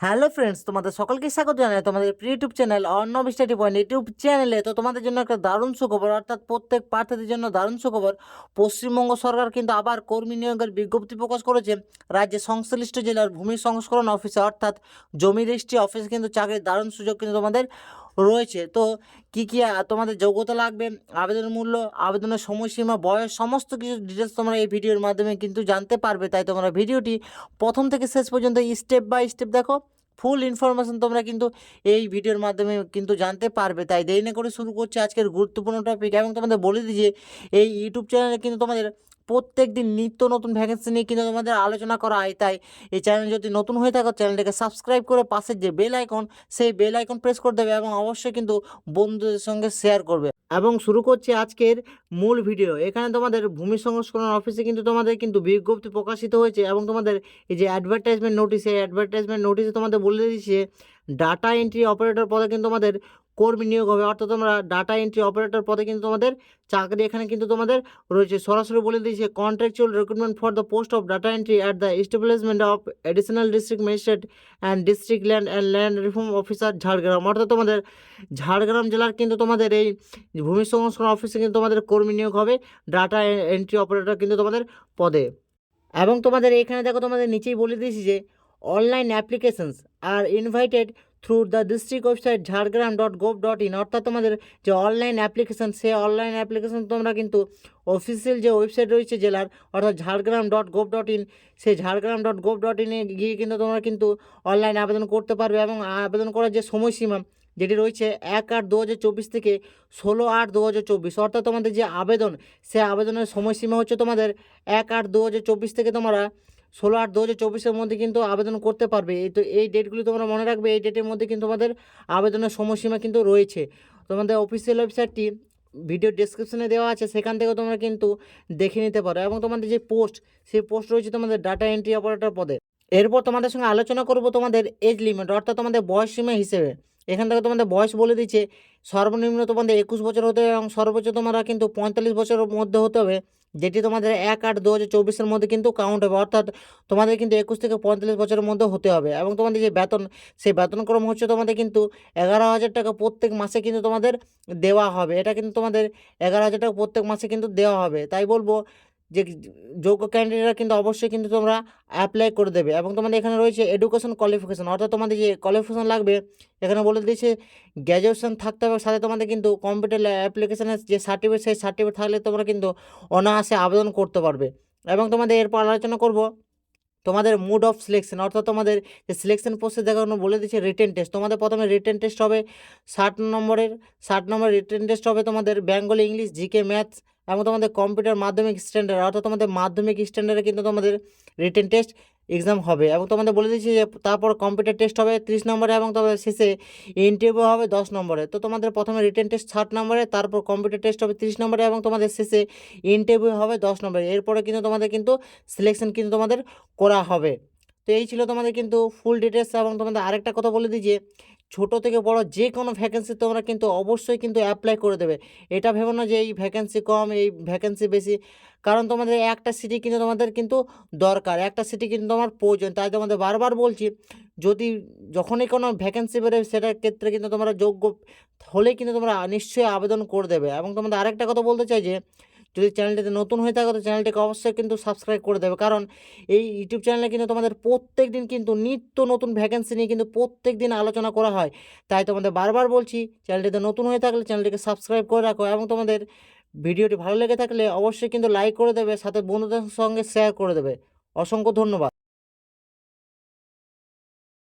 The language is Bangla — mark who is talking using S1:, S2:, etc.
S1: হ্যালো ফ্রেন্ডস, তোমাদের সকলকে স্বাগত জানাই তোমাদের YouTube channel Arnab study point YouTube চ্যানেলে। তো তোমাদের জন্য একটা দারুণ সুখবর, অর্থাৎ প্রত্যেক প্রার্থীদের জন্য দারুণ সুখবর। পশ্চিমবঙ্গ সরকার কিন্তু আবার কর্মী নিয়োগের বিজ্ঞপ্তি প্রকাশ করেছে। রাজ্যের সংশ্লিষ্ট জেলার ভূমি সংস্করণ অফিসে অর্থাৎ জমি রেজিস্ট্রি অফিসে কিন্তু চাকরির দারুণ সুযোগ কিন্তু তোমাদের রয়েছে। তো কী কী তোমাদের যোগ্যতা লাগবে, আবেদনের মূল্য, আবেদনের সময়সীমা, বয়স, সমস্ত কিছু ডিটেলস তোমরা এই ভিডিওর মাধ্যমে কিন্তু জানতে পারবে। তাই তোমরা ভিডিওটি প্রথম থেকে শেষ পর্যন্ত স্টেপ বাই স্টেপ দেখো। ফুল ইনফরমেশন তোমরা কিন্তু এই ভিডিওর মাধ্যমে কিন্তু জানতে পারবে। তাই দেরি না করে শুরু করছি আজকের গুরুত্বপূর্ণ টপিক। এবং তোমাদের বলে দিই যে এই ইউটিউব চ্যানেলে কিন্তু তোমাদের প্রত্যেক দিন নিত্য নতুন ভ্যাকেন্সি নিয়ে কিন্তু তোমাদের আলোচনা করা হয়। তাই এই চ্যানেল যদি নতুন হয়ে থাকো, চ্যানেলটাকে সাবস্ক্রাইব করে পাশের যে বেল আইকন, সেই বেল আইকন প্রেস করে দেবে এবং অবশ্যই কিন্তু বন্ধুদের সঙ্গে শেয়ার করবে। এবং শুরু করছি আজকের মূল ভিডিও। এখানে তোমাদের ভূমি সংস্করণ অফিসে কিন্তু তোমাদের কিন্তু বিজ্ঞপ্তি প্রকাশিত হয়েছে এবং তোমাদের এই যে অ্যাডভার্টাইজমেন্ট নোটিস, এই অ্যাডভার্টাইজমেন্ট নোটিসে তোমাদের বলে দিচ্ছে ডাটা এন্ট্রি অপারেটর পদে কিন্তু তোমাদের কর্মী নিয়োগ হবে। অর্থাৎ তোমরা ডাটা এন্ট্রি অপারেটর পদে কিন্তু তোমাদের চাকরি এখানে কিন্তু তোমাদের রয়েছে। সরাসরি বলে দিয়েছে contractual recruitment for the post of data entry at the establishment of additional district magistrate and district land and land reform officer Jhargram. অর্থাৎ তোমাদের ঝাড়গ্রাম জেলার কিন্তু তোমাদের এই ভূমি সংস্করণ অফিসে কিন্তু তোমাদের কর্মী নিয়োগ হবে ডাটা এন্ট্রি অপারেটর কিন্তু তোমাদের পদে। এবং তোমাদের এখানে দেখো তোমাদের নিচেই বলে দিয়েছি যে অনলাইন অ্যাপ্লিকেশনস আর invited through the district website ঝাড়গ্রাম.gov.in। অর্থাৎ তোমাদের যে অনলাইন অ্যাপ্লিকেশন, সেই অনলাইন অ্যাপ্লিকেশন তোমরা কিন্তু অফিসিয়াল যে ওয়েবসাইট রয়েছে জেলার, অর্থাৎ ঝাড়গ্রাম.gov.in, সেই ঝাড়গ্রাম.gov.in-এ গিয়ে কিন্তু তোমরা কিন্তু অনলাইন আবেদন করতে পারবে। এবং আবেদন করার যে সময়সীমা যেটি রয়েছে 1/8/2024 থেকে 16/8/2024। অর্থাৎ তোমাদের যে আবেদন, সে আবেদনের সময়সীমা হচ্ছে তোমাদের 1/8/2024 থেকে তোমরা 16/8/2024-এর মধ্যে কিন্তু আবেদন করতে পারবে। এই ডেটগুলি তোমরা মনে রাখবে। এই ডেটের মধ্যে কিন্তু তোমাদের আবেদনের সময়সীমা কিন্তু রয়েছে। তোমাদের অফিসিয়াল ওয়েবসাইটটি ভিডিও ডেসক্রিপশনে দেওয়া আছে, সেখান থেকেও তোমরা কিন্তু দেখে নিতে পারো। এবং তোমাদের যে পোস্ট, সেই পোস্ট রয়েছে তোমাদের ডাটা এন্ট্রি অপারেটর পদে। এরপর তোমাদের সঙ্গে আলোচনা করব তোমাদের এজ লিমিট, অর্থাৎ তোমাদের বয়স সীমা হিসেবে। এখান থেকে তোমাদের বয়স বলে দিচ্ছে সর্বনিম্ন তোমাদের 21 বছর হতে হবে এবং সর্বোচ্চ তোমরা কিন্তু 45 বছরের মধ্যে হতে হবে, যেটি তোমাদের 1/8/2024-এর মধ্যে কিন্তু কাউন্ট হবে। অর্থাৎ তোমাদের কিন্তু 21 থেকে 45 বছরের মধ্যে হতে হবে। এবং তোমাদের যে বেতন, সেই বেতনক্রম হচ্ছে তোমাদের কিন্তু 11,000 টাকা প্রত্যেক মাসে কিন্তু তোমাদের দেওয়া হবে। এটা কিন্তু তোমাদের 11,000 টাকা প্রত্যেক মাসে কিন্তু দেওয়া হবে। তাই বলবো যে যোগ্য ক্যান্ডিডেটরা কিন্তু অবশ্যই কিন্তু তোমরা অ্যাপ্লাই করে দেবে। এবং তোমাদের এখানে রয়েছে এডুকেশন কোয়ালিফিকেশন, অর্থাৎ তোমাদের যে কোয়ালিফিকেশন লাগবে এখানে বলে দিয়েছে গ্র্যাজুয়েশন থাকতে হবে, সাথে তোমাদের কিন্তু কম্পিউটার অ্যাপ্লিকেশনের যে সার্টিফিকেট, সেই সার্টিফিকেট থাকলে তোমরা কিন্তু অনায়াসে আবেদন করতে পারবে। এবং তোমাদের এরপর আলোচনা করব তোমাদের মুড অফ সিলেকশন, অর্থাৎ তোমাদের যে সিলেকশন প্রসেস দেখানো বলে দিচ্ছে রিটেন টেস্ট। তোমাদের প্রথমে রিটেন টেস্ট হবে 60 নম্বরের রিটেন টেস্ট হবে তোমাদের বেঙ্গলি, ইংলিশ, জিকে, ম্যাথস এবং তোমাদের কম্পিউটার মাধ্যমিক স্ট্যান্ডার্ড, অর্থাৎ তোমাদের মাধ্যমিক স্ট্যান্ডার্ডে কিন্তু তোমাদের রিটেন টেস্ট এক্সাম হবে। এবং তোমাদের বলে দিচ্ছি যে তারপর কম্পিউটার টেস্ট হবে 30 নম্বরে এবং তবে শেষে ইন্টারভিউ হবে 10 নম্বরে। তো তোমাদের প্রথমে রিটেন টেস্ট 60 নম্বরে, তারপর কম্পিউটার টেস্ট হবে 30 নম্বরে এবং তোমাদের শেষে ইন্টারভিউ হবে 10 নম্বরে। এরপরে কিন্তু তোমাদের কিন্তু সিলেকশন কিন্তু তোমাদের করা হবে। তো এই ছিল তোমাদের কিন্তু ফুল ডিটেলস। এবং তোমাদের আরেকটা কথা বলে দিই যে ছোটো থেকে বড় যে কোনো ভ্যাকেন্সি তোমরা কিন্তু অবশ্যই কিন্তু অ্যাপ্লাই করে দেবে। এটা ভেবো না যে এই ভ্যাকেন্সি কম, এই ভ্যাকেন্সি বেশি, কারণ তোমাদের একটা সিটি কিন্তু তোমাদের কিন্তু দরকার, একটা সিটি কিন্তু তোমার প্রয়োজন। তাই তোমাদের বারবার বলছি, যদি যখনই কোনো ভ্যাকেন্সি বেরোয় সেটার ক্ষেত্রে কিন্তু তোমরা যোগ্য হলেই কিন্তু তোমরা নিশ্চয়ই আবেদন করে দেবে। এবং তোমাদের আরেকটা কথা বলতে চাই যে যদি চ্যানেলটিতে নতুন হয়ে থাকো তো চ্যানেলটিকে অবশ্যই কিন্তু সাবস্ক্রাইব করে দেবে, কারণ এই ইউটিউব চ্যানেলে কিন্তু তোমাদের প্রত্যেক দিন কিন্তু নিত্য নতুন ভ্যাকেন্সি নিয়ে কিন্তু প্রত্যেক দিন আলোচনা করা হয়। তাই তোমাদের বারবার বলছি, চ্যানেলটিতে নতুন হয়ে থাকলে চ্যানেলটিকে সাবস্ক্রাইব করে রাখো। এবং তোমাদের ভিডিওটি ভালো লেগে থাকলে অবশ্যই কিন্তু লাইক করে দেবে, সাথে বন্ধুদের সঙ্গে শেয়ার করে দেবে। অসংখ্য ধন্যবাদ।